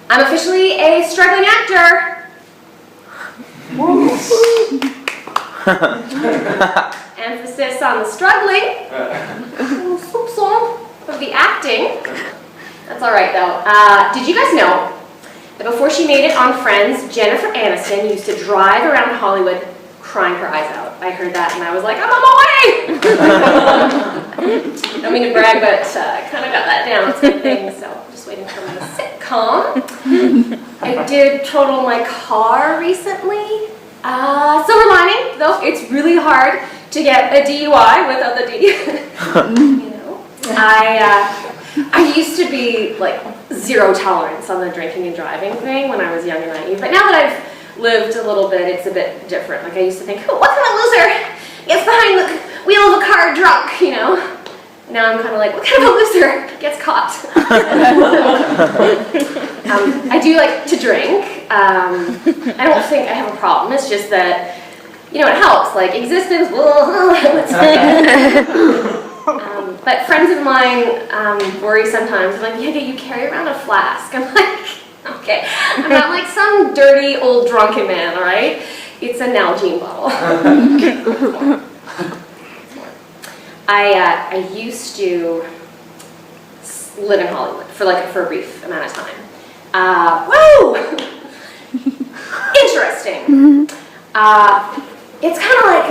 I'm officially a struggling actor. Emphasis on the struggling. Of the acting. That's all right though. Did you guys know that before she made it on Friends, Jennifer Aniston used to drive around Hollywood crying her eyes out? I heard that and I was like, I'm on my way! Don't mean to brag, but I kind of got that down. It's a good thing, so I'm just waiting for my sitcom. I did total my car recently. Silver lining, though, it's really hard to get a DUI without the D. You know, I used to be like zero tolerance on the drinking and driving thing when I was young and naive, but now that I've lived a little bit, it's a bit different. Like I used to think, oh, what kind of loser gets behind the wheel of a car drunk, you know? Now I'm kind of like, what kind of a loser gets caught? I do like to drink. I don't think I have a problem. It's just that, you know, it helps. Like existence, let's forget. But friends of mine worry sometimes. Like, yeah, you carry around a flask. I'm like, okay, I'm not like some dirty old drunken man, all right? It's a Nalgene bottle. I used to live in Hollywood for a brief amount of time. Woo! Interesting. It's kind of like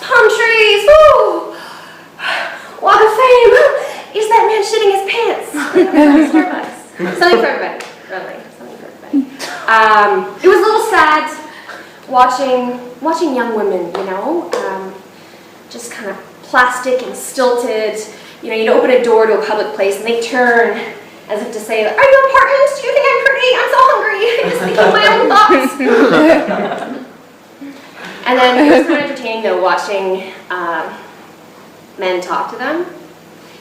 palm trees. Woo! Walk of Fame. Is that man shitting his pants? Starbucks. Something for everybody. Really, something for everybody. It was a little sad watching young women, you know, just kind of plastic and stilted. You know, you'd open a door to a public place and they turn as if to say, are you important? Do you think I'm pretty? I'm so hungry. I'm just thinking my own thoughts. And then it was kind of entertaining though watching men talk to them.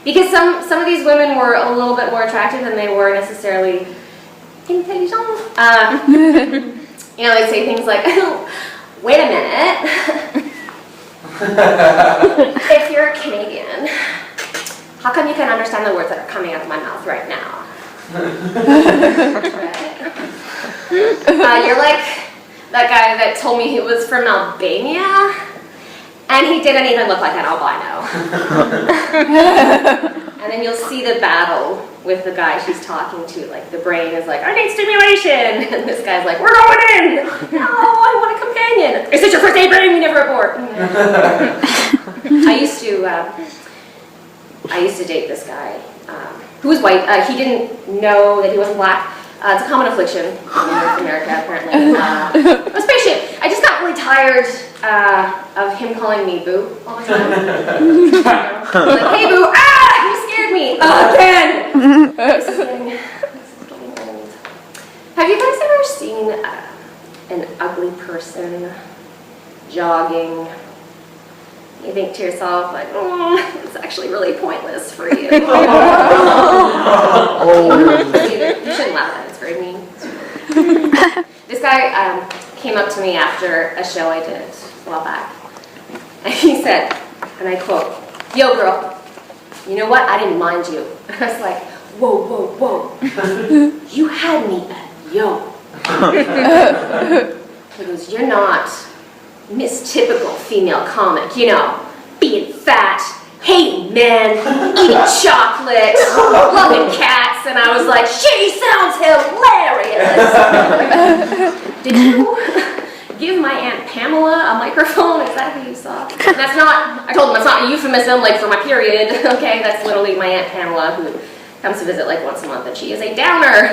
Because some of these women were a little bit more attractive than they were necessarily intelligent. You know, they'd say things like, wait a minute. If you're a Canadian, how come you can understand the words that are coming out of my mouth right now? Right. You're like that guy that told me he was from Albania, and he didn't even look like an albino. And then you'll see the battle with the guy she's talking to. Like, the brain is like, I need stimulation. And this guy's like, we're going in. No, I want a companion. Is this your first date, brain? We never abort. I used to date this guy who was white. He didn't know that he wasn't black. It's a common affliction in North America, apparently. I was patient. I just got really tired of him calling me boo all the time. Like, hey boo, you scared me again. This is getting old. Have you guys ever seen an ugly person jogging? You think to yourself, like, oh, it's actually really pointless for you. You shouldn't laugh at it, it's very mean. This guy came up to me after a show I did a while back. And he said, and I quote, yo girl, you know what, I didn't mind you. And I was like, whoa, whoa, whoa. You had me at yo. He goes, you're not Miss Typical Female Comic, you know, being fat, hating men, eating chocolate, loving cats, and I was like, she sounds hilarious! Did you give my Aunt Pamela a microphone? Is that who you saw? And that's not, I told him that's not a euphemism, like for my period, okay? That's literally my Aunt Pamela who comes to visit like once a month, and she is a downer.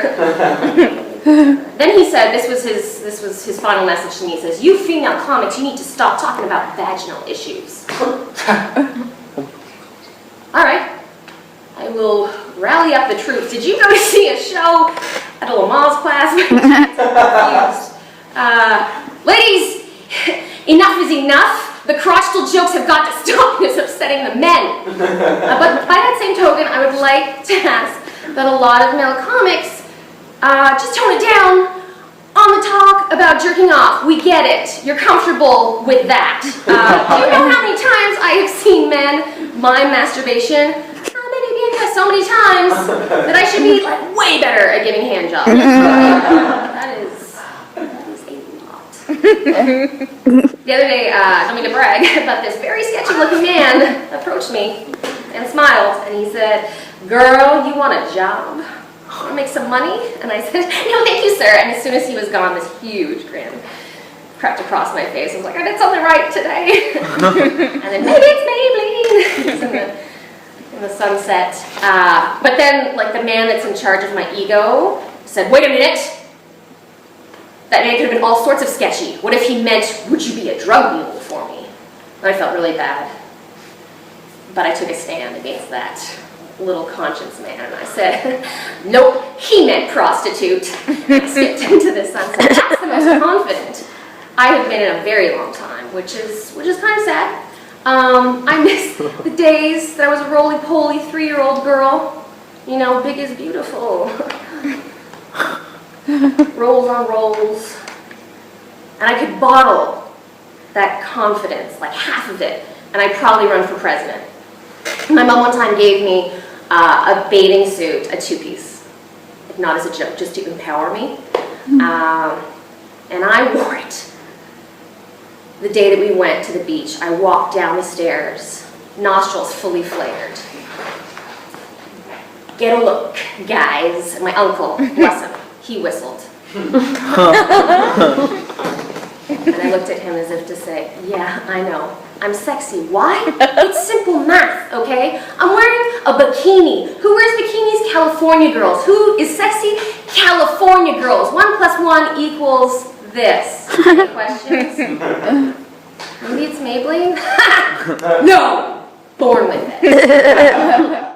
Then he said, this was his final message to me, he says, you female comics, you need to stop talking about vaginal issues. Alright, I will rally up the troops. Did you go to see a show at a Lamaze class? Ladies, enough is enough. The crotchal jokes have got to stop. It's upsetting the men. But by that same token, I would like to ask that a lot of male comics just tone it down on the talk about jerking off. We get it. You're comfortable with that. Do you know how many times I have seen men mime masturbation? So many times that I should be like way better at giving hand job. That is a lot. The other day, I don't mean to brag, but this very sketchy looking man approached me and smiled, and he said, "Girl, you want a job? Want to make some money?" And I said, "No, thank you, sir." And as soon as he was gone, this huge grin crept across my face. I was like, "I did something right today." And then maybe it's Maybelline. It's in the sunset. But then, like, the man that's in charge of my ego said, "Wait a minute. That man could have been all sorts of sketchy. What if he meant, would you be a drug mule for me?" And I felt really bad. But I took a stand against that little conscience man, and I said, "Nope, he meant prostitute." I skipped into the sunset. That's the most confident I have been in a very long time, which is kind of sad. I miss the days that I was a roly-poly 3-year-old girl. You know, big is beautiful. Rolls on rolls. And I could bottle that confidence, like half of it, and I'd probably run for president. My mom one time gave me a bathing suit, a 2-piece, not as a joke, just to empower me. And I wore it. The day that we went to the beach, I walked down the stairs, nostrils fully flared. "Get a look, guys." And my uncle, bless him, he whistled. And I looked at him as if to say, "Yeah, I know. I'm sexy. Why? It's simple math, okay? I'm wearing a bikini. Who wears bikinis? California girls. Who is sexy? California girls. 1 + 1 equals this." Any questions? Maybe it's Maybelline? No! Born with it.